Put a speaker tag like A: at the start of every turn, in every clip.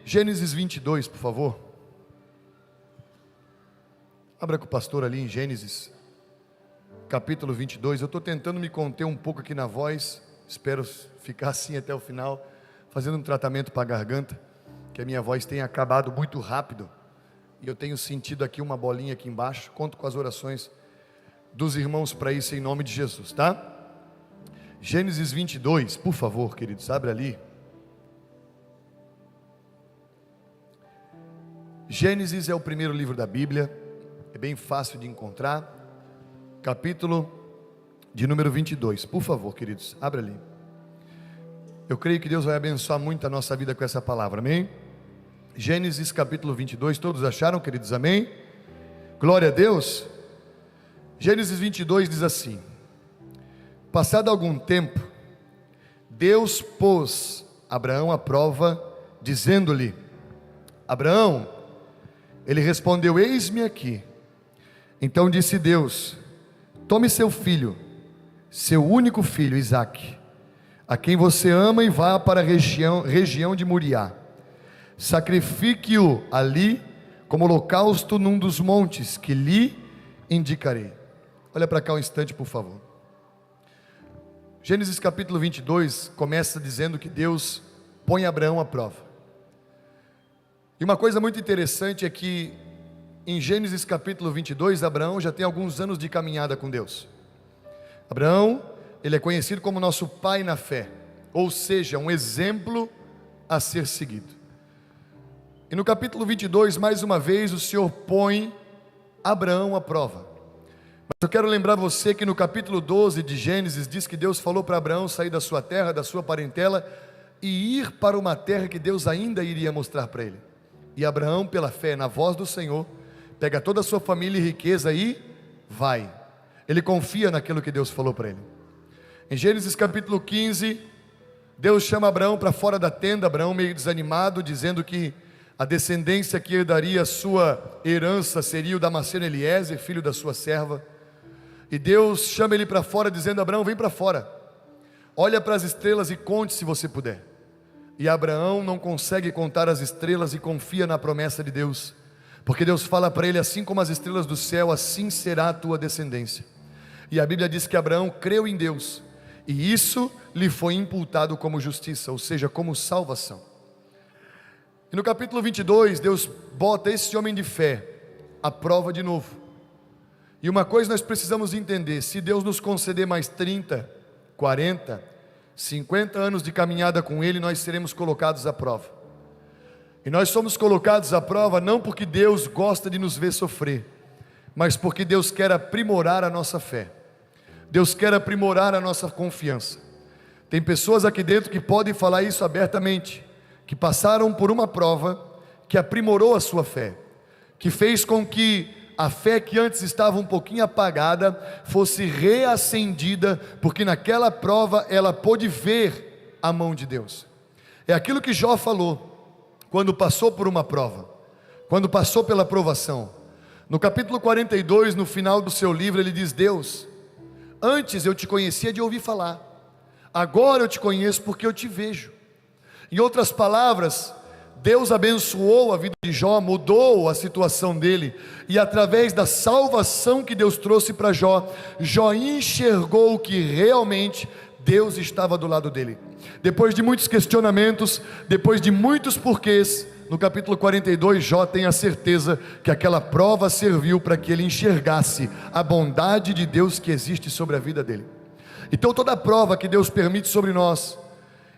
A: Gênesis 22, por favor. Abra com o pastor ali em Gênesis, capítulo 22. Eu estou tentando me conter um pouco aqui na voz. Espero ficar assim até o final, fazendo um tratamento para a garganta, que a minha voz tem acabado muito rápido. E eu tenho sentido aqui uma bolinha aqui embaixo. Conto com as orações dos irmãos para isso em nome de Jesus, tá? Gênesis 22, por favor, queridos, abre ali. Gênesis é o primeiro livro da Bíblia, é bem fácil de encontrar, capítulo de número 22, por favor, queridos, abre ali. Eu creio que Deus vai abençoar muito a nossa vida com essa palavra, amém? Gênesis capítulo 22, todos acharam, queridos, amém? Glória a Deus. Gênesis 22 diz assim: passado algum tempo, Deus pôs Abraão à prova, dizendo-lhe: Abraão. Ele respondeu: eis-me aqui. Então disse Deus: tome seu filho, seu único filho, Isaque, a quem você ama, e vá para a região de Moriá. Sacrifique-o ali como holocausto num dos montes que lhe indicarei. Olha para cá um instante, por favor. Gênesis capítulo 22 começa dizendo que Deus põe Abraão à prova. E uma coisa muito interessante é que em Gênesis capítulo 22, Abraão já tem alguns anos de caminhada com Deus. Abraão, ele é conhecido como nosso pai na fé, ou seja, um exemplo a ser seguido. E no capítulo 22, mais uma vez, o Senhor põe Abraão à prova. Mas eu quero lembrar você que no capítulo 12 de Gênesis, diz que Deus falou para Abraão sair da sua terra, da sua parentela, e ir para uma terra que Deus ainda iria mostrar para ele. E Abraão, pela fé na voz do Senhor, pega toda a sua família e riqueza e vai. Ele confia naquilo que Deus falou para ele. Em Gênesis capítulo 15, Deus chama Abraão para fora da tenda. Abraão meio desanimado, dizendo que a descendência que herdaria a sua herança seria o Damasceno Eliezer, filho da sua serva. E Deus chama ele para fora, dizendo: Abraão, vem para fora, olha para as estrelas e conte se você puder. E Abraão não consegue contar as estrelas e confia na promessa de Deus, porque Deus fala para ele: assim como as estrelas do céu, assim será a tua descendência. E a Bíblia diz que Abraão creu em Deus, e isso lhe foi imputado como justiça, ou seja, como salvação. E no capítulo 22, Deus bota esse homem de fé à prova de novo. E uma coisa nós precisamos entender: se Deus nos conceder mais 30, 40, 50 anos de caminhada com Ele, nós seremos colocados à prova. E nós somos colocados à prova não porque Deus gosta de nos ver sofrer, mas porque Deus quer aprimorar a nossa fé. Deus quer aprimorar a nossa confiança. Tem pessoas aqui dentro que podem falar isso abertamente, que passaram por uma prova que aprimorou a sua fé, que fez com que a fé que antes estava um pouquinho apagada fosse reacendida, porque naquela prova ela pôde ver a mão de Deus. É aquilo que Jó falou quando passou por uma prova, quando passou pela provação. No capítulo 42, no final do seu livro, ele diz: Deus, antes eu te conhecia de ouvir falar, agora eu te conheço porque eu te vejo. Em outras palavras, Deus abençoou a vida de Jó, mudou a situação dele, e através da salvação que Deus trouxe para Jó, Jó enxergou que realmente Deus estava do lado dele. Depois de muitos questionamentos, depois de muitos porquês, no capítulo 42, Jó tem a certeza que aquela prova serviu para que ele enxergasse a bondade de Deus que existe sobre a vida dele. Então toda prova que Deus permite sobre nós,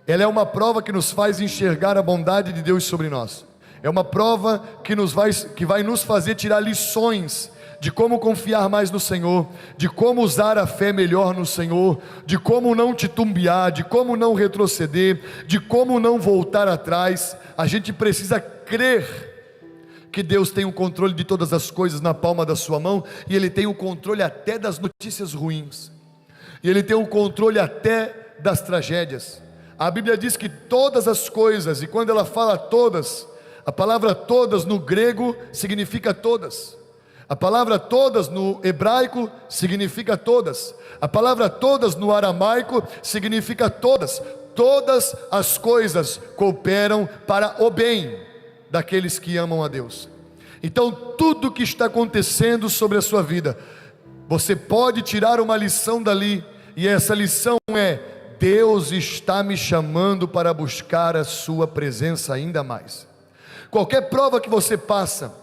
A: ela é uma prova que nos faz enxergar a bondade de Deus sobre nós. É uma prova que vai nos fazer tirar lições de como confiar mais no Senhor, de como usar a fé melhor no Senhor, de como não titubear, de como não retroceder, de como não voltar atrás. A gente precisa crer que Deus tem o controle de todas as coisas na palma da sua mão, e Ele tem o controle até das notícias ruins, e Ele tem o controle até das tragédias. A Bíblia diz que todas as coisas, e quando ela fala todas, a palavra todas no grego significa todas. A palavra todas no hebraico significa todas. A palavra todas no aramaico significa todas. Todas as coisas cooperam para o bem. daqueles que amam a Deus. Então, tudo que está acontecendo sobre a sua vida, você pode tirar uma lição dali, e essa lição é: Deus está me chamando para buscar a sua presença ainda mais. Qualquer prova que você passa,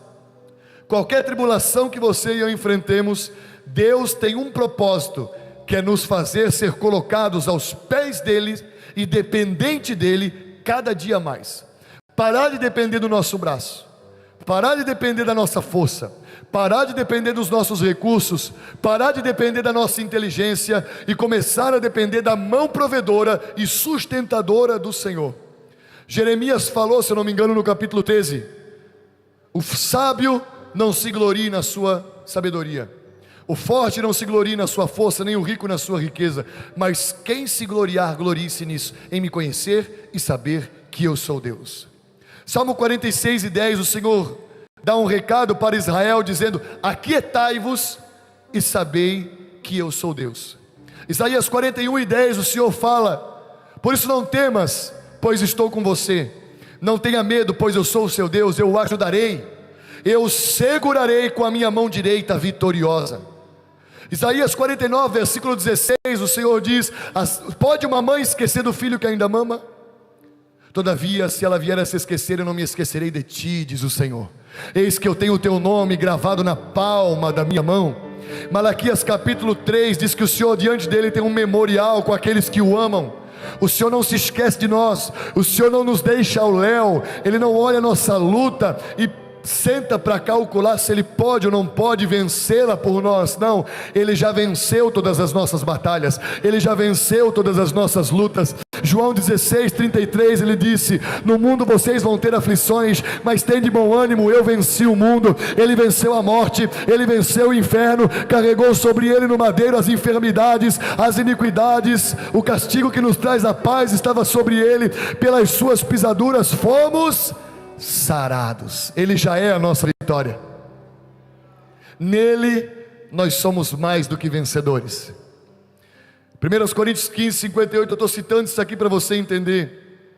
A: qualquer tribulação que você e eu enfrentemos, Deus tem um propósito, que é nos fazer ser colocados aos pés dele e dependente dele cada dia mais. Parar de depender do nosso braço, parar de depender da nossa força, parar de depender dos nossos recursos, parar de depender da nossa inteligência e começar a depender da mão provedora e sustentadora do Senhor. Jeremias falou, se eu não me engano, no capítulo 13: o sábio não se glorie na sua sabedoria, o forte não se glorie na sua força, nem o rico na sua riqueza, mas quem se gloriar, glorie-se nisso, em me conhecer e saber que eu sou Deus. Salmo 46:10, o Senhor dá um recado para Israel dizendo: aquietai-vos e sabei que eu sou Deus. Isaías 41:10, o Senhor fala: por isso não temas, pois estou com você, não tenha medo, pois eu sou o seu Deus, eu o ajudarei, eu o segurarei com a minha mão direita vitoriosa. Isaías 49, versículo 16, o Senhor diz: pode uma mãe esquecer do filho que ainda mama? Todavia, se ela vier a se esquecer, eu não me esquecerei de ti, diz o Senhor. Eis que eu tenho o teu nome gravado na palma da minha mão. Malaquias capítulo 3 diz que o Senhor diante dele tem um memorial com aqueles que o amam. O Senhor não se esquece de nós, o Senhor não nos deixa ao léu, Ele não olha a nossa luta e senta para calcular se Ele pode ou não pode vencê-la por nós. Não, Ele já venceu todas as nossas batalhas, Ele já venceu todas as nossas lutas. João 16:33, Ele disse: no mundo vocês vão ter aflições, mas tende bom ânimo, eu venci o mundo. Ele venceu a morte, Ele venceu o inferno, carregou sobre Ele no madeiro as enfermidades, as iniquidades. O castigo que nos traz a paz estava sobre Ele, pelas suas pisaduras fomos sarados. Ele já é a nossa vitória. Nele nós somos mais do que vencedores. 1 Coríntios 15:58, eu estou citando isso aqui para você entender.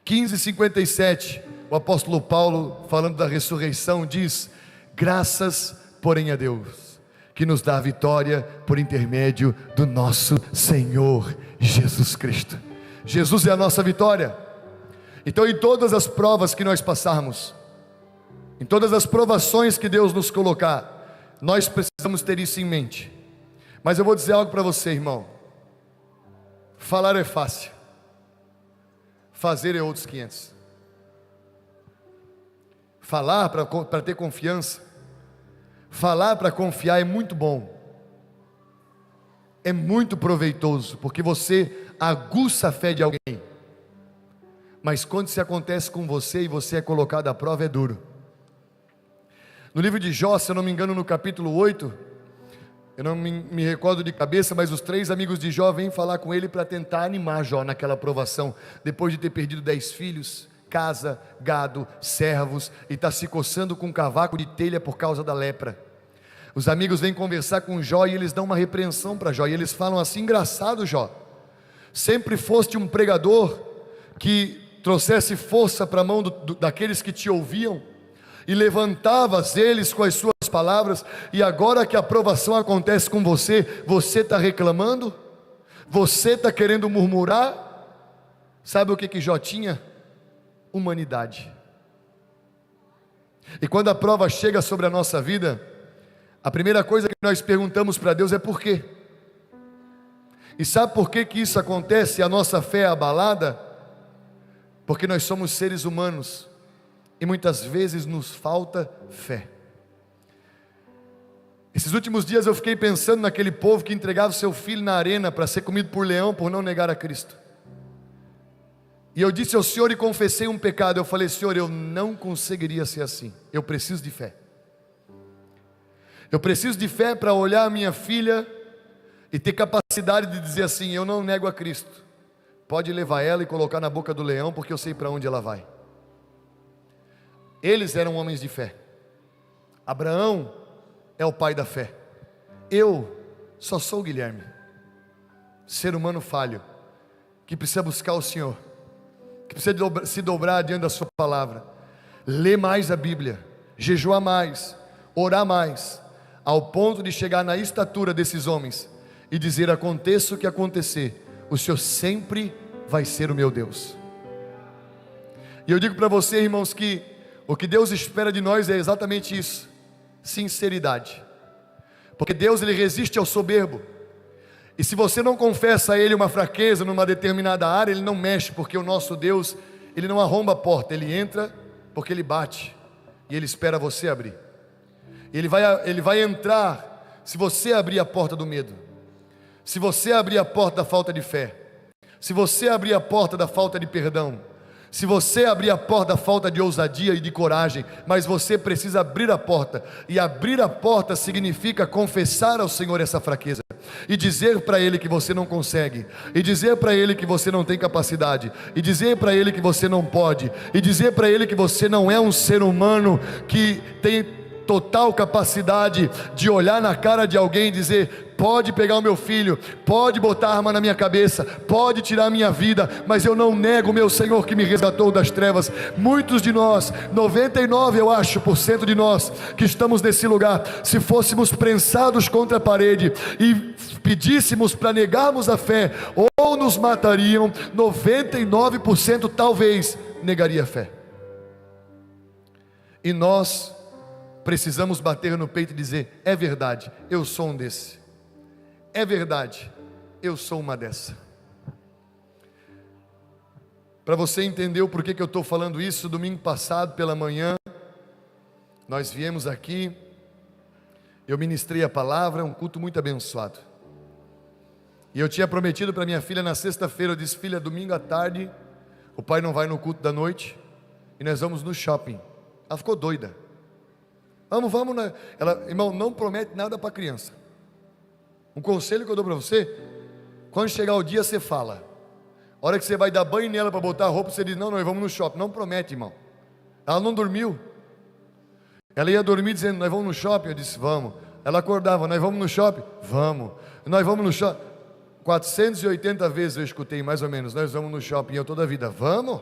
A: 15:57, o apóstolo Paulo, falando da ressurreição, diz: graças, porém, a Deus, que nos dá a vitória por intermédio do nosso Senhor Jesus Cristo. Jesus é a nossa vitória. Então, em todas as provas que nós passarmos, em todas as provações que Deus nos colocar, nós precisamos ter isso em mente. Mas eu vou dizer algo para você, irmão: falar é fácil, fazer é outros 500. Falar para ter confiança, falar para confiar é muito bom, é muito proveitoso, porque você aguça a fé de alguém. Mas quando isso acontece com você e você é colocado à prova, é duro. No livro de Jó, se eu não me engano, no capítulo 8, eu não me recordo de cabeça, mas os 3 amigos de Jó vêm falar com ele para tentar animar Jó naquela provação, depois de ter perdido 10 filhos, casa, gado, servos, e está se coçando com um cavaco de telha por causa da lepra. Os amigos vêm conversar com Jó e eles dão uma repreensão para Jó, e eles falam assim: engraçado, Jó, sempre foste um pregador que trouxesse força para a mão daqueles que te ouviam, e levantavas eles com as suas palavras, e agora que a provação acontece com você, você está reclamando, você está querendo murmurar. Sabe o que Jó tinha? Humanidade. E quando a prova chega sobre a nossa vida, a primeira coisa que nós perguntamos para Deus é por quê? E sabe por que isso acontece? A nossa fé é abalada porque nós somos seres humanos e muitas vezes nos falta fé. Esses últimos dias eu fiquei pensando naquele povo que entregava o seu filho na arena para ser comido por leão por não negar a Cristo. E eu disse ao Senhor e confessei um pecado. Eu falei: Senhor, eu não conseguiria ser assim. Eu preciso de fé. Eu preciso de fé para olhar a minha filha e ter capacidade de dizer assim: eu não nego a Cristo, pode levar ela e colocar na boca do leão, porque eu sei para onde ela vai. Eles eram homens de fé. Abraão é o pai da fé. Eu só sou o Guilherme, ser humano falho, que precisa buscar o Senhor, que precisa se dobrar diante da sua palavra. ler mais a Bíblia, jejuar mais, orar mais, ao ponto de chegar na estatura desses homens e dizer: aconteça o que acontecer, o Senhor sempre vai ser o meu Deus. E eu digo para você, irmãos, que o que Deus espera de nós é exatamente isso: sinceridade. Porque Deus, Ele resiste ao soberbo. E se você não confessa a Ele uma fraqueza numa determinada área, Ele não mexe, porque o nosso Deus, Ele não arromba a porta, Ele entra porque Ele bate, e Ele espera você abrir. Ele vai entrar se você abrir a porta do medo, se você abrir a porta da falta de fé, se você abrir a porta da falta de perdão, se você abrir a porta da falta de ousadia e de coragem. Mas você precisa abrir a porta, e abrir a porta significa confessar ao Senhor essa fraqueza, e dizer para Ele que você não consegue, e dizer para Ele que você não tem capacidade, e dizer para Ele que você não pode, e dizer para Ele que você não é um ser humano que tem total capacidade de olhar na cara de alguém e dizer: pode pegar o meu filho, pode botar arma na minha cabeça, pode tirar a minha vida, mas eu não nego o meu Senhor que me resgatou das trevas. Muitos de nós, 99 eu acho por cento de nós que estamos nesse lugar, se fôssemos prensados contra a parede e pedíssemos para negarmos a fé, ou nos matariam, 99% talvez negaria a fé. E nós precisamos bater no peito e dizer: é verdade, eu sou um desse. É verdade, eu sou uma dessa. Para você entender o porquê que eu estou falando isso, domingo passado pela manhã, nós viemos aqui, eu ministrei a palavra, um culto muito abençoado. E eu tinha prometido para minha filha na sexta-feira, eu disse: filha, domingo à tarde, o pai não vai no culto da noite, e nós vamos no shopping. Ela ficou doida. Vamos, né? Ela, irmão, não promete nada para a criança. Um conselho que eu dou para você: quando chegar o dia, você fala. A hora que você vai dar banho nela para botar a roupa, você diz: não, nós vamos no shopping. Não promete, irmão. Ela não dormiu. Ela ia dormir dizendo: nós vamos no shopping. Eu disse: vamos. Ela acordava: nós vamos no shopping? Vamos. Nós vamos no shopping. 480 vezes eu escutei, mais ou menos: nós vamos no shopping. Eu toda a vida: vamos.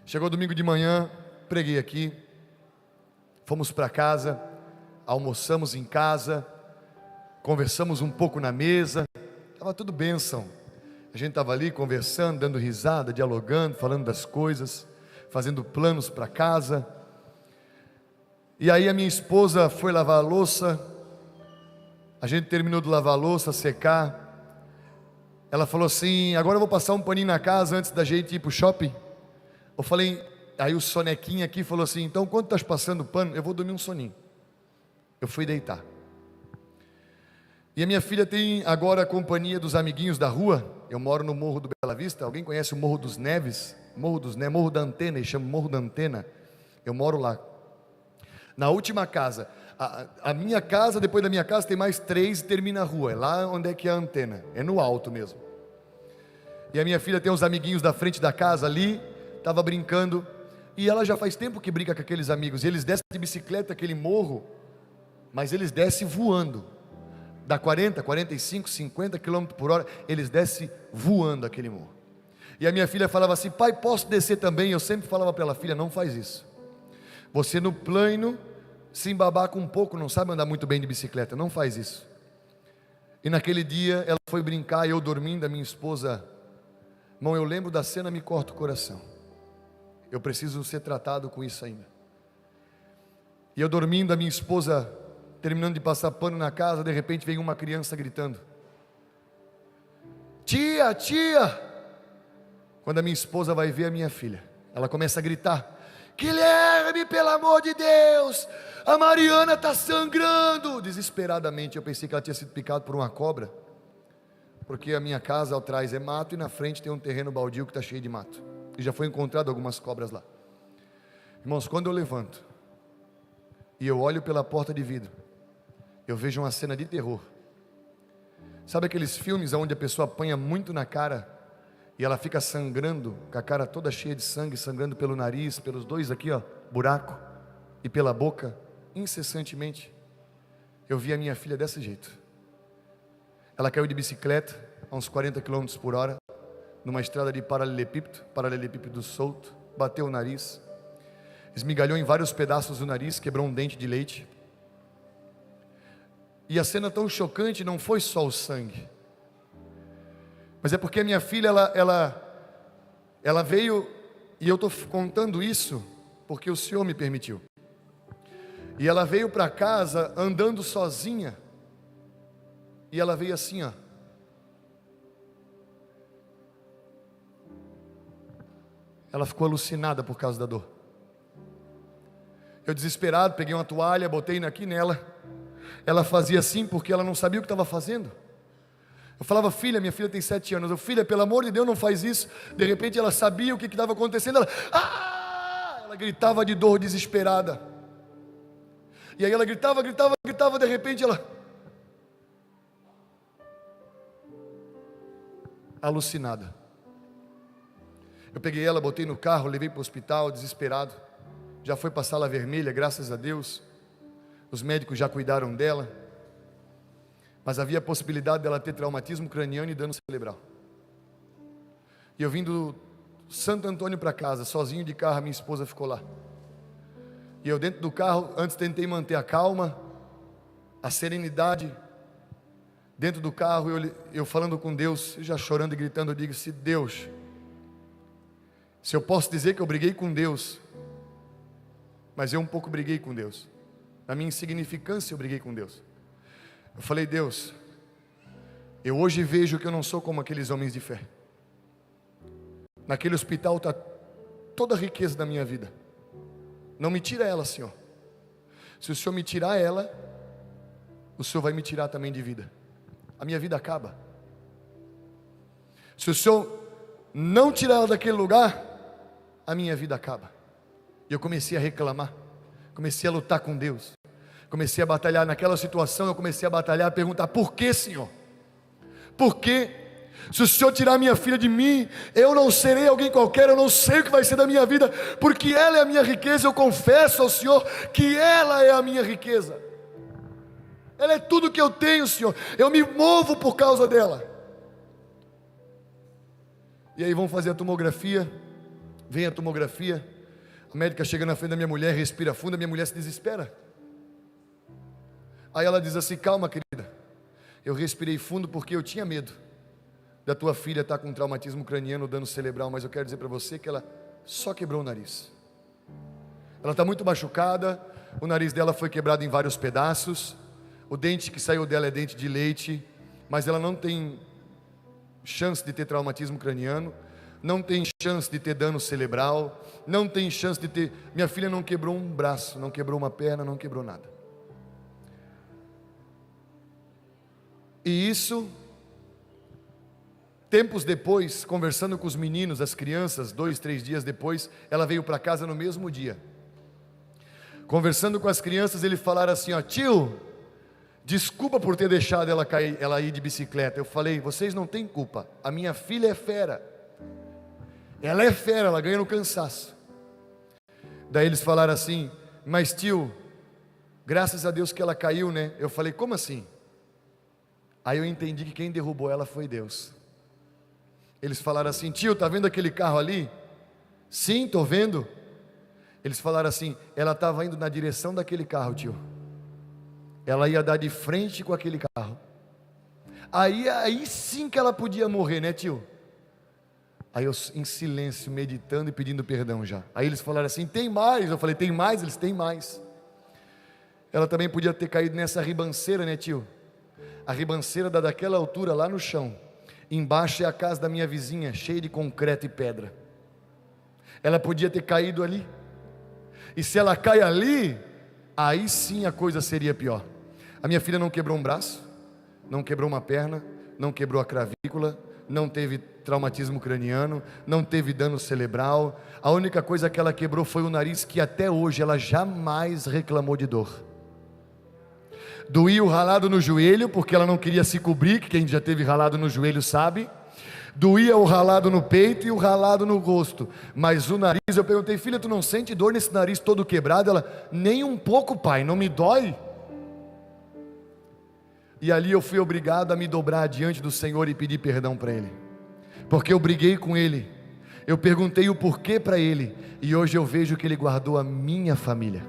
A: Chegou domingo de manhã, preguei aqui, fomos para casa, almoçamos em casa, conversamos um pouco na mesa, estava tudo bênção. A gente estava ali conversando, dando risada, dialogando, falando das coisas, fazendo planos para casa. E aí a minha esposa foi lavar a louça, a gente terminou de lavar a louça, secar. Ela falou assim: agora eu vou passar um paninho na casa antes da gente ir para o shopping. Eu falei, aí o sonequinho aqui falou assim: então quando estás passando pano, eu vou dormir um soninho. Eu fui deitar. E a minha filha tem agora a companhia dos amiguinhos da rua. Eu moro no Morro do Bela Vista. Alguém conhece o Morro dos Neves? Morro da Antena, eles chamam Morro da Antena. Eu moro lá. Na última casa, a minha casa, depois da minha casa tem mais 3 e termina a rua. É lá onde é que é a antena, é no alto mesmo. E a minha filha tem uns amiguinhos da frente da casa ali, estava brincando. E ela já faz tempo que brinca com aqueles amigos. E eles descem de bicicleta aquele morro, mas eles descem voando. Dá 40, 45, 50 km por hora, eles descem voando aquele morro. E a minha filha falava assim: pai, posso descer também? Eu sempre falava para ela: filha, não faz isso. Você no plano, se embabaca um pouco, não sabe andar muito bem de bicicleta, não faz isso. E naquele dia, ela foi brincar, eu dormindo, a minha esposa, irmão, eu lembro da cena, me corta o coração. Eu preciso ser tratado com isso ainda. E eu dormindo, a minha esposa terminando de passar pano na casa, de repente vem uma criança gritando: tia, tia. Quando a minha esposa vai ver a minha filha, ela começa a gritar: Guilherme, pelo amor de Deus, a Mariana está sangrando. Desesperadamente, eu pensei que ela tinha sido picada por uma cobra, porque a minha casa atrás é mato e na frente tem um terreno baldio que está cheio de mato, e já foi encontrado algumas cobras lá. Irmãos, quando eu levanto e eu olho pela porta de vidro, eu vejo uma cena de terror. Sabe aqueles filmes onde a pessoa apanha muito na cara e ela fica sangrando, com a cara toda cheia de sangue, sangrando pelo nariz, pelos dois aqui, ó, buraco, e pela boca, incessantemente? Eu vi a minha filha desse jeito. Ela caiu de bicicleta a uns 40 km por hora, numa estrada de paralelepípedo solto, bateu o nariz. esmigalhou em vários pedaços o nariz, quebrou um dente de leite. E a cena tão chocante não foi só o sangue, mas é porque a minha filha, ela veio, e eu estou contando isso porque o Senhor me permitiu. E ela veio para casa andando sozinha, e ela veio assim, ó. Ela ficou alucinada por causa da dor. Eu desesperado, peguei uma toalha, botei aqui nela. Ela fazia assim porque ela não sabia o que estava fazendo. Eu falava, filha, minha filha tem 7 anos. Eu, filha, pelo amor de Deus, não faz isso. De repente ela sabia o que estava acontecendo. Ela gritava de dor, desesperada. E aí ela gritava, de repente ela... alucinada. Eu peguei ela, botei no carro, levei para o hospital, desesperado. Já foi para a sala vermelha, graças a Deus. Os médicos já cuidaram dela. Mas havia a possibilidade dela ter traumatismo craniano e dano cerebral. E eu vim do Santo Antônio para casa, sozinho de carro, a minha esposa ficou lá. E eu dentro do carro, antes tentei manter a calma, a serenidade. Dentro do carro, eu falando com Deus, já chorando e gritando, eu digo, se eu posso dizer que eu briguei com Deus, mas eu um pouco briguei com Deus. Na minha insignificância eu briguei com Deus. Eu falei, Deus, eu hoje vejo que eu não sou como aqueles homens de fé. Naquele hospital está toda a riqueza da minha vida. Não me tira ela, Senhor. Se o Senhor me tirar ela, o Senhor vai me tirar também de vida. A minha vida acaba. Se o Senhor não tirar ela daquele lugar, a minha vida acaba. E eu comecei a reclamar, comecei a lutar com Deus, comecei a batalhar naquela situação. Eu comecei a batalhar, a perguntar, por que, Senhor? Por quê? Se o Senhor tirar minha filha de mim, eu não serei alguém qualquer, eu não sei o que vai ser da minha vida, porque ela é a minha riqueza. Eu confesso ao Senhor que ela é a minha riqueza, ela é tudo que eu tenho, Senhor. Eu me movo por causa dela. E aí vão fazer a tomografia. Vem a tomografia, a médica chega na frente da minha mulher, respira fundo, a minha mulher se desespera. Aí ela diz assim, calma querida, eu respirei fundo porque eu tinha medo da tua filha estar com traumatismo craniano, dano cerebral, mas eu quero dizer para você que ela só quebrou o nariz. Ela está muito machucada, o nariz dela foi quebrado em vários pedaços, o dente que saiu dela é dente de leite, mas ela não tem chance de ter traumatismo craniano, não tem chance de ter dano cerebral, não tem chance de ter... Minha filha não quebrou um braço, não quebrou uma perna, não quebrou nada. E isso, tempos depois, conversando com os meninos, as crianças, 2, 3 dias depois, ela veio para casa no mesmo dia. Conversando com as crianças, eles falaram assim, ó, tio, desculpa por ter deixado ela ir de bicicleta. Eu falei, vocês não têm culpa, a minha filha é fera. Ela é fera, ela ganha no cansaço. Daí eles falaram assim, mas tio, graças a Deus que ela caiu, né? Eu falei, como assim? Aí eu entendi que quem derrubou ela foi Deus. Eles falaram assim, tio, tá vendo aquele carro ali? Sim, tô vendo. Eles falaram assim, ela estava indo na direção daquele carro, tio. Ela ia dar de frente com aquele carro. Aí sim que ela podia morrer, né, tio? Aí eu em silêncio, meditando e pedindo perdão já. Aí eles falaram assim, tem mais. Eu falei, tem mais? Eles, tem mais. Ela também podia ter caído nessa ribanceira, né, tio? A ribanceira dá daquela altura lá no chão. Embaixo é a casa da minha vizinha, cheia de concreto e pedra. Ela podia ter caído ali. E se ela cai ali, aí sim a coisa seria pior. A minha filha não quebrou um braço, não quebrou uma perna, não quebrou a clavícula, não teve traumatismo craniano, não teve dano cerebral. A única coisa que ela quebrou foi o nariz, que até hoje ela jamais reclamou de dor. Doía o ralado no joelho, porque ela não queria se cobrir, que quem já teve ralado no joelho sabe. Doía o ralado no peito e o ralado no rosto, mas o nariz, eu perguntei, filha, tu não sente dor nesse nariz todo quebrado? Ela, nem um pouco, pai, não me dói. E ali eu fui obrigado a me dobrar diante do Senhor e pedir perdão para Ele, porque eu briguei com Ele, Eu perguntei o porquê para ele, e hoje eu vejo que ele guardou a minha família.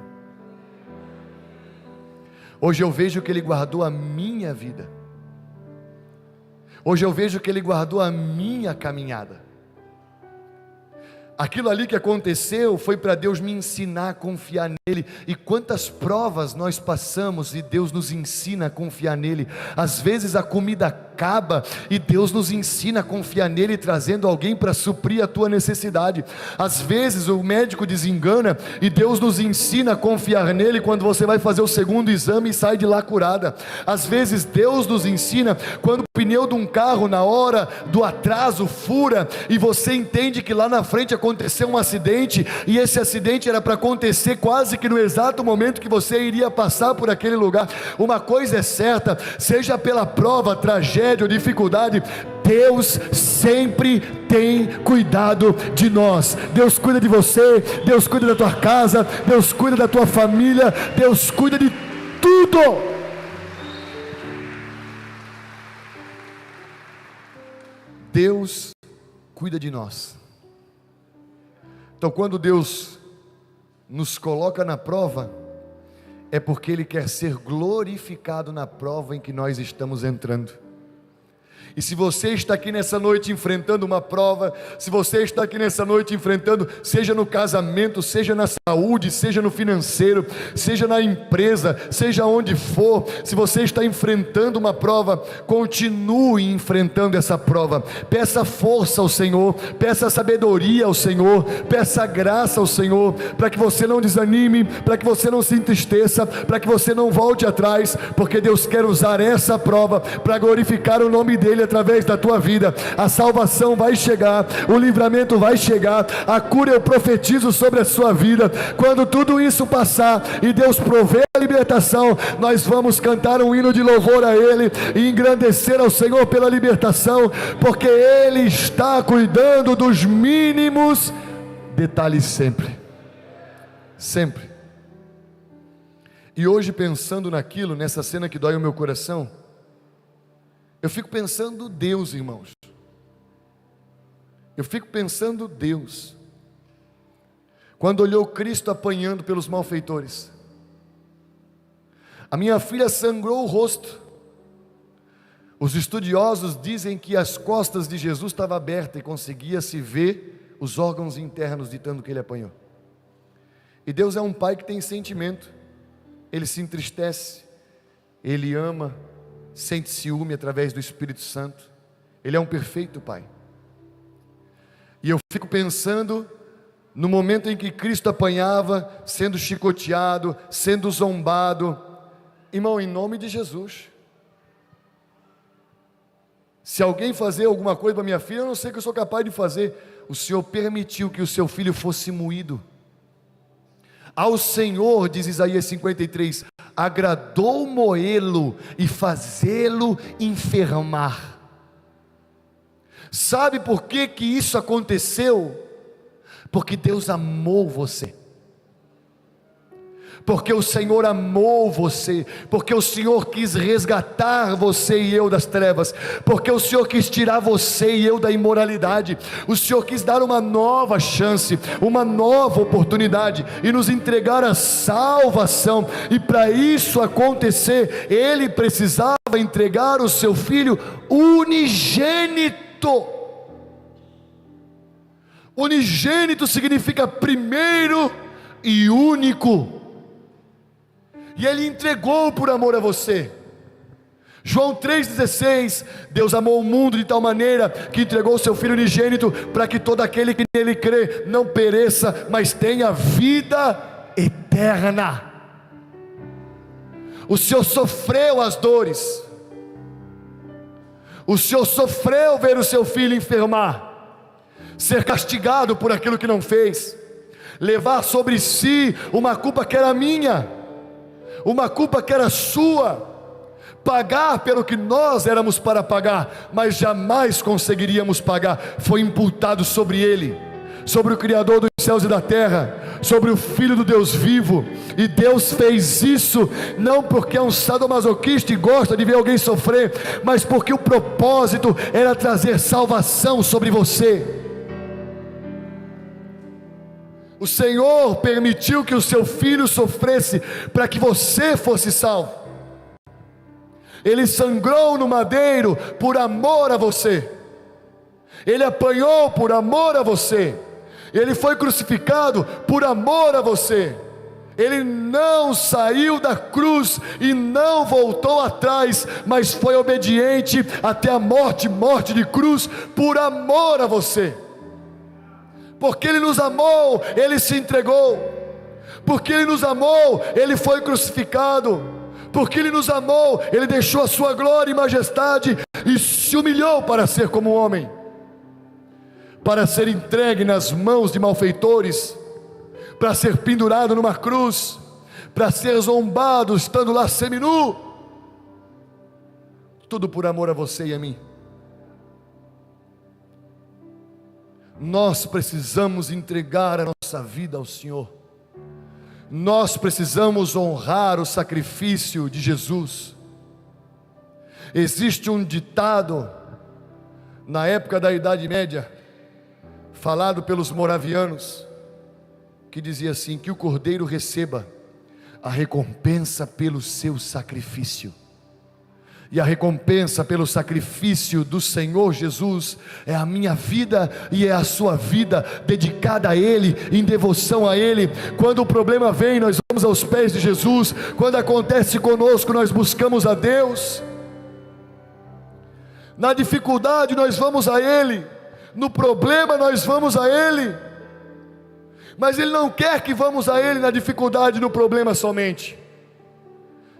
A: Hoje eu vejo que ele guardou a minha vida. Hoje eu vejo que ele guardou a minha caminhada. Aquilo ali que aconteceu foi para Deus me ensinar a confiar nele. E quantas provas nós passamos e Deus nos ensina a confiar nele. Às vezes a comida acaba e Deus nos ensina a confiar nele, trazendo alguém para suprir a tua necessidade. Às vezes o médico desengana e Deus nos ensina a confiar nele quando você vai fazer o segundo exame e sai de lá curada. Às vezes Deus nos ensina quando o pneu de um carro na hora do atraso fura e você entende que lá na frente aconteceu um acidente, e esse acidente era para acontecer quase que no exato momento que você iria passar por aquele lugar. Uma coisa é certa, seja pela prova, tragédia ou dificuldade, Deus sempre tem cuidado de nós. Deus cuida de você, Deus cuida da tua casa, Deus cuida da tua família, Deus cuida de tudo. Deus cuida de nós. Então, quando Deus nos coloca na prova, é porque Ele quer ser glorificado na prova em que nós estamos entrando. E se você está aqui nessa noite enfrentando uma prova, se você está aqui nessa noite enfrentando, seja no casamento, seja na saúde, seja no financeiro, seja na empresa, seja onde for, se você está enfrentando uma prova, continue enfrentando essa prova. Peça força ao Senhor, peça sabedoria ao Senhor, peça graça ao Senhor, para que você não desanime, para que você não se entristeça, para que você não volte atrás, porque Deus quer usar essa prova para glorificar o nome dEle através da tua vida. A salvação vai chegar, o livramento vai chegar, a cura eu profetizo sobre a sua vida. Quando tudo isso passar e Deus prover a libertação, nós vamos cantar um hino de louvor a Ele e engrandecer ao Senhor pela libertação, porque Ele está cuidando dos mínimos detalhes sempre, sempre. E hoje, pensando naquilo, nessa cena que dói o meu coração, eu fico pensando Deus, irmãos. Eu fico pensando Deus. Quando olhou Cristo apanhando pelos malfeitores, a minha filha sangrou o rosto. Os estudiosos dizem que as costas de Jesus estavam abertas e conseguia-se ver os órgãos internos de tanto que ele apanhou. E Deus é um pai que tem sentimento. Ele se entristece, Ele ama, sente ciúme através do Espírito Santo. Ele é um perfeito pai. E eu fico pensando no momento em que Cristo apanhava, sendo chicoteado, sendo zombado. Irmão, em nome de Jesus, se alguém fazer alguma coisa para minha filha, eu não sei o que eu sou capaz de fazer. O Senhor permitiu que o seu filho fosse moído. Ao Senhor, diz Isaías 53, agradou moê-lo e fazê-lo enfermar. Sabe por que que isso aconteceu? Porque Deus amou você. Porque o Senhor amou você, porque o Senhor quis resgatar você e eu das trevas, porque o Senhor quis tirar você e eu da imoralidade, o Senhor quis dar uma nova chance, uma nova oportunidade, e nos entregar a salvação, e para isso acontecer, Ele precisava entregar o seu Filho unigênito. Unigênito significa primeiro e único, e Ele entregou por amor a você. João 3,16, Deus amou o mundo de tal maneira que entregou o seu Filho unigênito, para que todo aquele que nele crê não pereça, mas tenha vida eterna. O Senhor sofreu as dores, o Senhor sofreu ver o seu filho enfermar, ser castigado por aquilo que não fez, levar sobre si uma culpa que era minha, uma culpa que era sua, pagar pelo que nós éramos para pagar, mas jamais conseguiríamos pagar. Foi imputado sobre Ele, sobre o Criador dos céus e da terra, sobre o Filho do Deus vivo. E Deus fez isso não porque é um sadomasoquista e gosta de ver alguém sofrer, mas porque o propósito era trazer salvação sobre você. O Senhor permitiu que o seu filho sofresse para que você fosse salvo. Ele sangrou no madeiro por amor a você. Ele apanhou por amor a você. Ele foi crucificado por amor a você. Ele não saiu da cruz e não voltou atrás, mas foi obediente até a morte, morte de cruz, por amor a você. Porque Ele nos amou, Ele se entregou. Porque Ele nos amou, Ele foi crucificado. Porque Ele nos amou, Ele deixou a sua glória e majestade e se humilhou para ser como homem, para ser entregue nas mãos de malfeitores, para ser pendurado numa cruz, para ser zombado estando lá seminu. Tudo por amor a você e a mim. Nós precisamos entregar a nossa vida ao Senhor. Nós precisamos honrar o sacrifício de Jesus. Existe um ditado na época da Idade Média, falado pelos moravianos, que dizia assim: que o cordeiro receba a recompensa pelo seu sacrifício. E a recompensa pelo sacrifício do Senhor Jesus é a minha vida e é a sua vida, dedicada a Ele, em devoção a Ele. Quando o problema vem, nós vamos aos pés de Jesus. Quando acontece conosco, nós buscamos a Deus. Na dificuldade nós vamos a Ele, no problema nós vamos a Ele. Mas Ele não quer que vamos a Ele na dificuldade e no problema somente,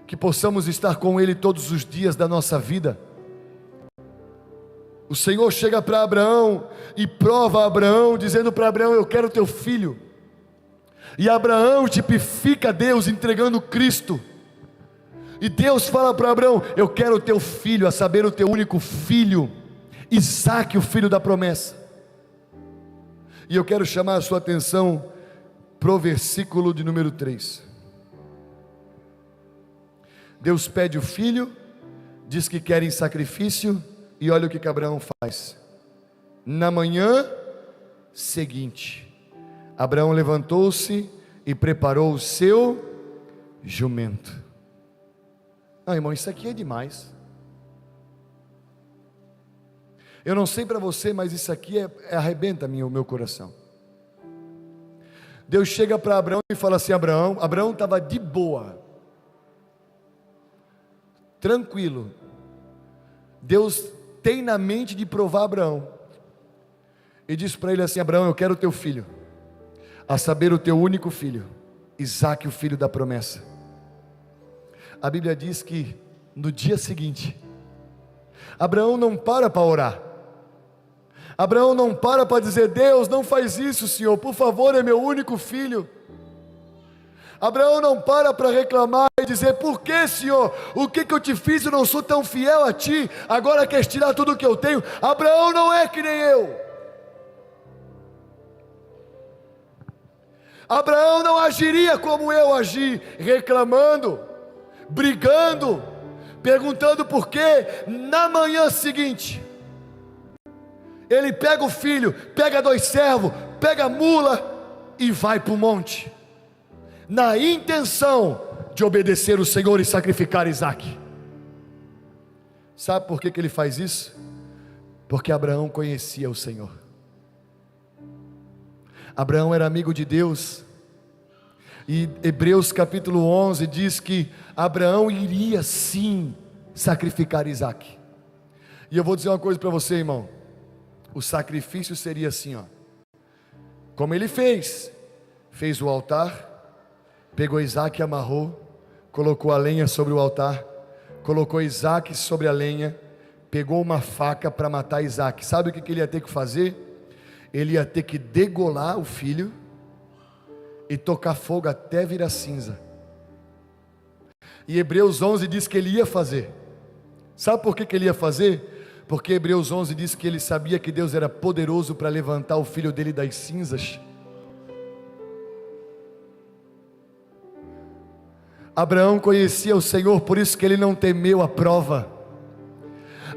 A: que possamos estar com Ele todos os dias da nossa vida. O Senhor chega para Abraão e prova Abraão, dizendo para Abraão: eu quero teu filho. E Abraão tipifica Deus entregando Cristo. E Deus fala para Abraão: eu quero o teu filho, a saber, o teu único filho, Isaque, o filho da promessa. E eu quero chamar a sua atenção para o versículo de número 3. Deus pede o filho, diz que querem sacrifício, e olha o que Abraão faz. Na manhã seguinte, Abraão levantou-se e preparou o seu jumento. Não, irmão, isso aqui é demais. Eu não sei para você, mas isso aqui arrebenta o meu coração. Deus chega para Abraão e fala assim: Abraão estava de boa, tranquilo. Deus tem na mente de provar Abraão, e diz para ele assim: Abraão, eu quero o teu filho, a saber, o teu único filho, Isaque, o filho da promessa. A Bíblia diz que no dia seguinte, Abraão não para orar. Abraão não para dizer: Deus, não faz isso, Senhor, por favor, é meu único filho. Abraão não para reclamar e dizer: por que, Senhor? O que eu te fiz? Eu não sou tão fiel a ti, agora queres tirar tudo o que eu tenho? Abraão não é que nem eu. Abraão não agiria como eu agi, reclamando, brigando, perguntando por quê. Na manhã seguinte, ele pega o filho, pega 2 servos, pega a mula e vai para o monte, na intenção de obedecer o Senhor e sacrificar Isaque. Sabe por que ele faz isso? Porque Abraão conhecia o Senhor. Abraão era amigo de Deus. E Hebreus capítulo 11 diz que Abraão iria sim sacrificar Isaque. E eu vou dizer uma coisa para você, irmão: o sacrifício seria assim, ó, como ele fez o altar, pegou Isaque, amarrou, colocou a lenha sobre o altar, colocou Isaque sobre a lenha, pegou uma faca para matar Isaque. Sabe o que ele ia ter que fazer? Ele ia ter que degolar o filho e tocar fogo até virar cinza. E Hebreus 11 diz que ele ia fazer. Sabe por que ele ia fazer? Porque Hebreus 11 diz que ele sabia que Deus era poderoso para levantar o filho dele das cinzas. Abraão conhecia o Senhor, por isso que ele não temeu a prova.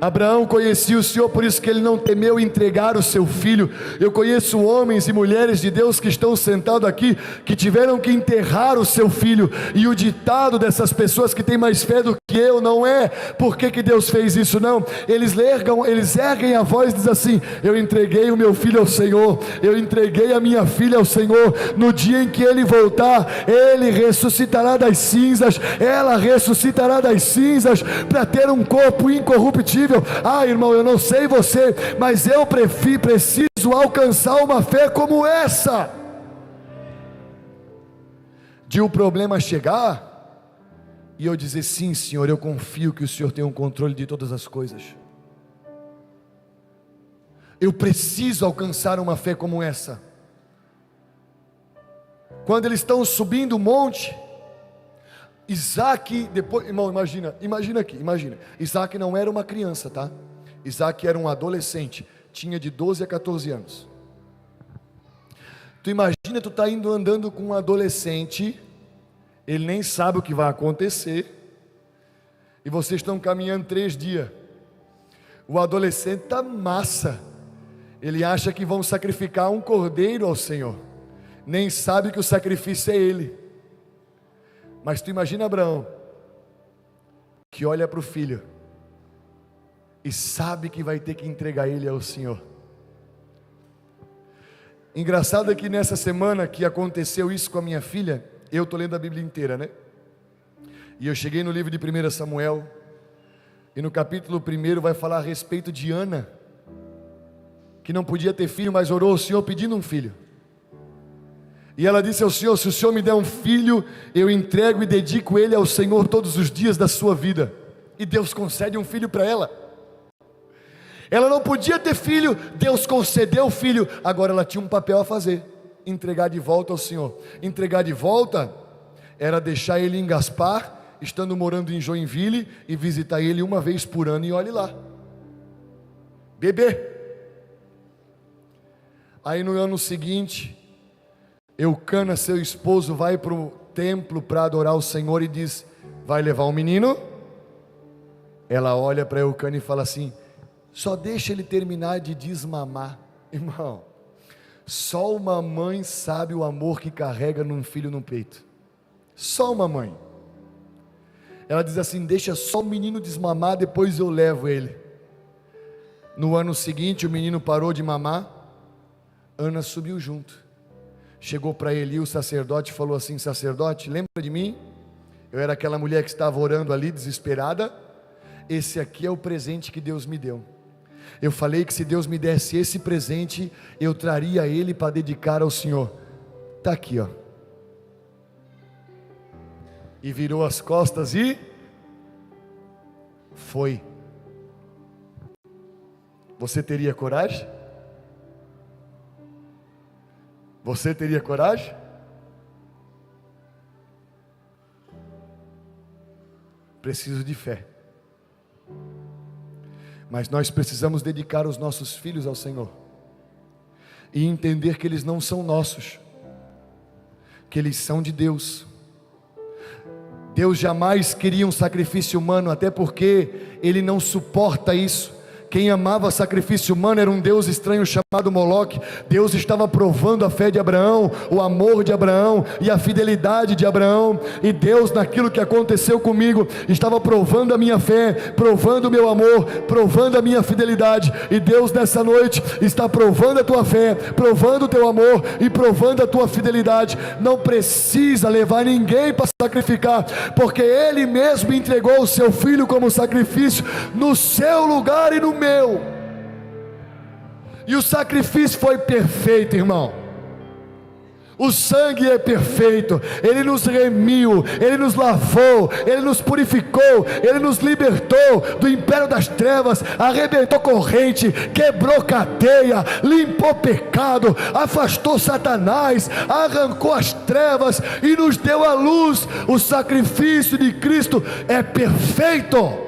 A: Abraão conhecia o Senhor, por isso que ele não temeu entregar o seu filho. Eu conheço homens e mulheres de Deus que estão sentados aqui, que tiveram que enterrar o seu filho, e o ditado dessas pessoas que têm mais fé do que eu não é: por que Deus fez isso? Não, eles erguem a voz e dizem assim: eu entreguei o meu filho ao Senhor, eu entreguei a minha filha ao Senhor. No dia em que ele voltar, ele ressuscitará das cinzas, ela ressuscitará das cinzas, para ter um corpo incorruptível. Irmão, eu não sei você, mas eu preciso alcançar uma fé como essa, de o problema chegar e eu dizer: sim, Senhor, eu confio que o Senhor tem o controle de todas as coisas. Eu preciso alcançar uma fé como essa. Quando eles estão subindo o monte, Isaac, depois, irmão, imagina aqui, Isaac não era uma criança, tá? Isaac era um adolescente, tinha de 12 a 14 anos. Tu imagina, tu tá andando com um adolescente, ele nem sabe o que vai acontecer, e vocês estão caminhando 3 dias, o adolescente tá massa, ele acha que vão sacrificar um cordeiro ao Senhor, nem sabe que o sacrifício é ele. Mas tu imagina Abraão, que olha para o filho e sabe que vai ter que entregar ele ao Senhor. Engraçado é que nessa semana que aconteceu isso com a minha filha, eu estou lendo a Bíblia inteira, né? E eu cheguei no livro de 1 Samuel, e no capítulo 1 vai falar a respeito de Ana, que não podia ter filho, mas orou ao Senhor pedindo um filho. E ela disse ao Senhor: se o Senhor me der um filho, eu entrego e dedico ele ao Senhor todos os dias da sua vida. E Deus concede um filho para ela. Ela não podia ter filho, Deus concedeu o filho. Agora ela tinha um papel a fazer: entregar de volta ao Senhor. Entregar de volta era deixar ele em Gaspar, estando morando em Joinville, e visitar ele uma vez por ano, e olhe lá, bebê. Aí no ano seguinte, Eucana, seu esposo, vai para o templo para adorar o Senhor e diz: vai levar um menino? Ela olha para Eucana e fala assim: só deixa ele terminar de desmamar. Irmão, só uma mãe sabe o amor que carrega num filho no peito. Só uma mãe. Ela diz assim: deixa só o menino desmamar, depois eu levo ele. No ano seguinte o menino parou de mamar, Ana subiu junto. Chegou para Eli, o sacerdote, e falou assim: sacerdote, lembra de mim? Eu era aquela mulher que estava orando ali, desesperada. Esse aqui é o presente que Deus me deu. Eu falei que se Deus me desse esse presente, eu traria ele para dedicar ao Senhor. Está aqui, ó. E virou as costas e foi. Você teria coragem? Você teria coragem? Preciso de fé. Mas nós precisamos dedicar os nossos filhos ao Senhor e entender que eles não são nossos, que eles são de Deus. Deus jamais queria um sacrifício humano, até porque Ele não suporta isso. Quem amava sacrifício humano era um Deus estranho chamado Moloque. Deus estava provando a fé de Abraão, o amor de Abraão e a fidelidade de Abraão. E Deus, naquilo que aconteceu comigo, estava provando a minha fé, provando o meu amor, provando a minha fidelidade. E Deus nessa noite está provando a tua fé, provando o teu amor e provando a tua fidelidade. Não precisa levar ninguém para sacrificar, porque Ele mesmo entregou o seu filho como sacrifício no seu lugar e no meu, e o sacrifício foi perfeito, irmão. O sangue é perfeito, Ele nos remiu, Ele nos lavou, Ele nos purificou, Ele nos libertou do império das trevas, arrebentou corrente, quebrou cadeia, limpou pecado, afastou Satanás, arrancou as trevas e nos deu a luz. O sacrifício de Cristo é perfeito.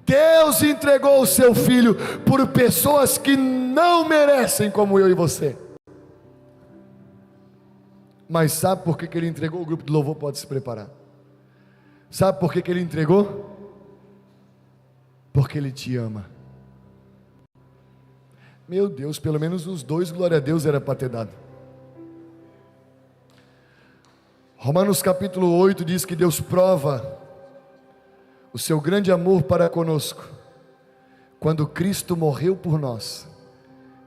A: Deus entregou o seu filho por pessoas que não merecem, como eu e você. Mas sabe por que Ele entregou? O grupo de louvor pode se preparar. Sabe por que Ele entregou? porque Ele te ama. Meu Deus, pelo menos os dois, glória a Deus, era para ter dado. Romanos capítulo 8 diz que Deus prova o seu grande amor para conosco, quando Cristo morreu por nós,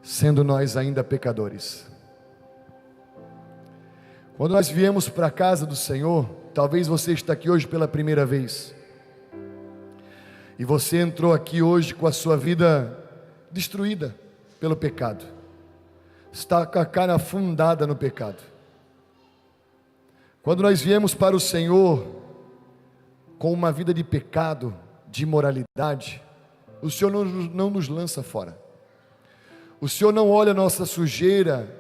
A: sendo nós ainda pecadores. Quando nós viemos para a casa do Senhor, talvez você está aqui hoje pela primeira vez, e você entrou aqui hoje com a sua vida destruída pelo pecado, está com a cara afundada no pecado. Quando nós viemos para o Senhor com uma vida de pecado, de imoralidade, o Senhor não nos lança fora. O Senhor não olha a nossa sujeira,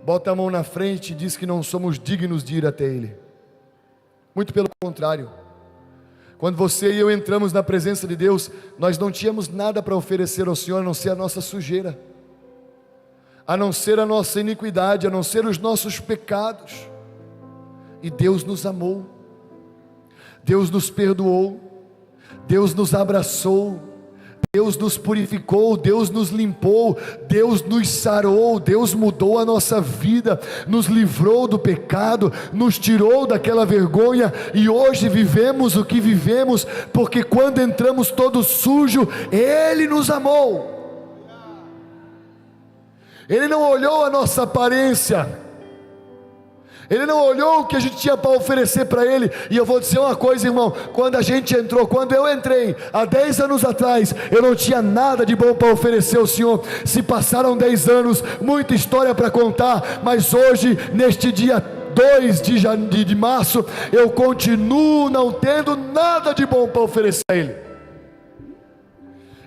A: bota a mão na frente e diz que não somos dignos de ir até Ele. Muito pelo contrário. Quando você e eu entramos na presença de Deus, nós não tínhamos nada para oferecer ao Senhor, a não ser a nossa sujeira, a não ser a nossa iniquidade, a não ser os nossos pecados. E Deus nos amou, Deus nos perdoou, Deus nos abraçou, Deus nos purificou, Deus nos limpou, Deus nos sarou, Deus mudou a nossa vida, nos livrou do pecado, nos tirou daquela vergonha, e hoje vivemos o que vivemos, porque quando entramos todo sujo, Ele nos amou. Ele não olhou a nossa aparência, Ele não olhou o que a gente tinha para oferecer para Ele. E eu vou dizer uma coisa, irmão, quando a gente entrou, quando eu entrei, há 10 anos atrás, eu não tinha nada de bom para oferecer ao Senhor. Se passaram 10 anos, muita história para contar, mas hoje, neste dia 2 de março, eu continuo não tendo nada de bom para oferecer a Ele.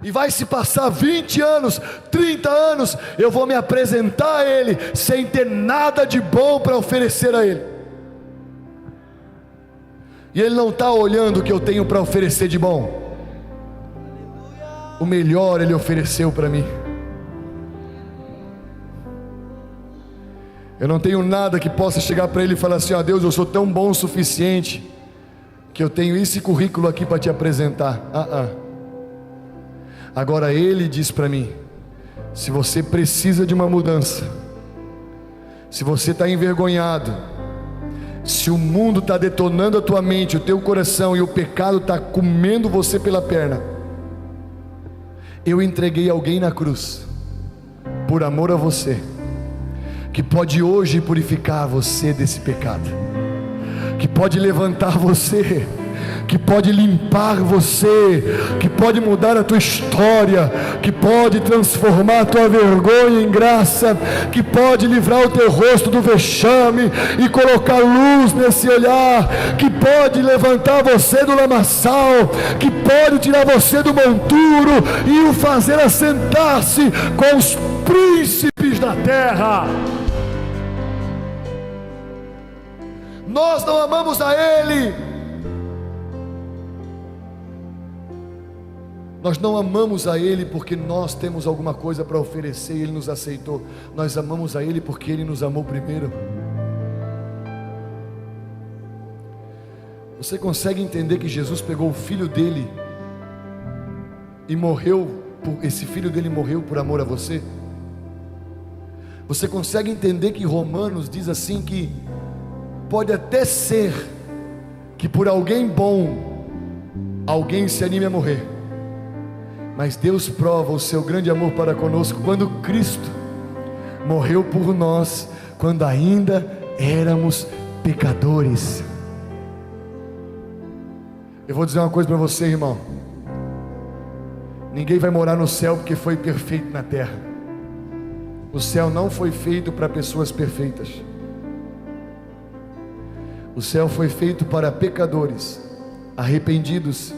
A: E vai se passar 20 anos, 30 anos, eu vou me apresentar a Ele, sem ter nada de bom para oferecer a Ele. E Ele não está olhando o que eu tenho para oferecer de bom. O melhor Ele ofereceu para mim. Eu não tenho nada que possa chegar para Ele e falar assim: ó Deus, eu sou tão bom o suficiente, que eu tenho esse currículo aqui para te apresentar. Agora Ele diz para mim: se você precisa de uma mudança, se você está envergonhado, se o mundo está detonando a tua mente, o teu coração, e o pecado está comendo você pela perna, eu entreguei alguém na cruz, por amor a você, que pode hoje purificar você desse pecado, que pode levantar você, que pode limpar você, que pode mudar a tua história, que pode transformar a tua vergonha em graça, que pode livrar o teu rosto do vexame e colocar luz nesse olhar, que pode levantar você do lamaçal, que pode tirar você do monturo e o fazer assentar-se com os príncipes da terra. Nós não amamos a Ele. Nós não amamos a Ele porque nós temos alguma coisa para oferecer e Ele nos aceitou. Nós amamos a Ele porque Ele nos amou primeiro. Você consegue entender que Jesus pegou o filho dele e morreu, esse filho dele morreu por amor a você? Você consegue entender que Romanos diz assim, que pode até ser que por alguém bom alguém se anime a morrer, mas Deus prova o seu grande amor para conosco quando Cristo morreu por nós, quando ainda éramos pecadores. Eu vou dizer uma coisa para você, irmão: ninguém vai morar no céu porque foi perfeito na terra. O céu não foi feito para pessoas perfeitas. O céu foi feito para pecadores arrependidos,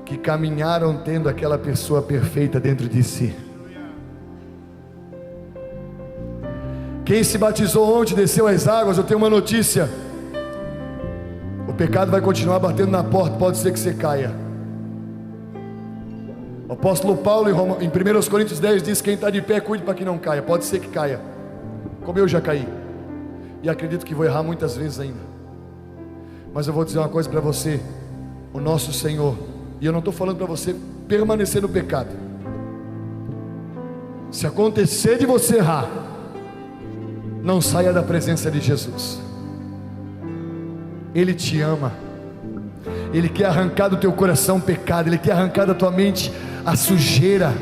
A: que caminharam tendo aquela pessoa perfeita dentro de si. Quem se batizou ontem, desceu as águas, eu tenho uma notícia: o pecado vai continuar batendo na porta, pode ser que você caia. O apóstolo Paulo em 1 Coríntios 10 diz: quem está de pé, cuide para que não caia. Pode ser que caia, como eu já caí, e acredito que vou errar muitas vezes ainda. Mas eu vou dizer uma coisa para você: o nosso Senhor, e eu não estou falando para você permanecer no pecado, se acontecer de você errar, não saia da presença de Jesus. Ele te ama, Ele quer arrancar do teu coração o pecado, Ele quer arrancar da tua mente a sujeira.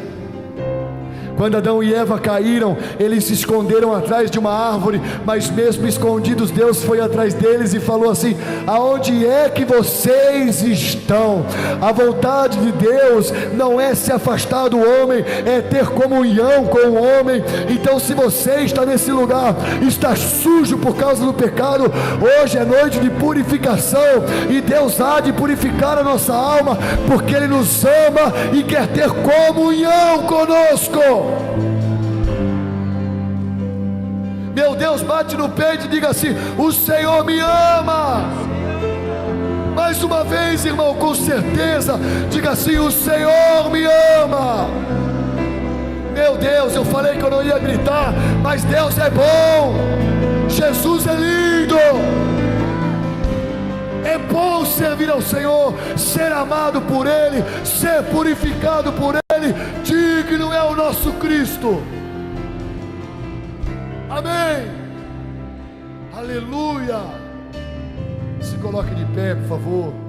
A: Quando Adão e Eva caíram, eles se esconderam atrás de uma árvore, mas mesmo escondidos, Deus foi atrás deles e falou assim: aonde é que vocês estão? A vontade de Deus não é se afastar do homem, é ter comunhão com o homem. Então, se você está nesse lugar, está sujo por causa do pecado, hoje é noite de purificação, e Deus há de purificar a nossa alma, porque Ele nos ama e quer ter comunhão conosco. Meu Deus, bate no peito e diga assim: o Senhor me ama. Mais uma vez, irmão, com certeza, diga assim: o Senhor me ama. Meu Deus, eu falei que eu não ia gritar, mas Deus é bom, Jesus é lindo. É bom servir ao Senhor, ser amado por Ele, ser purificado por Ele. Digno é o nosso Cristo. Amém. Aleluia. Se coloque de pé, por favor.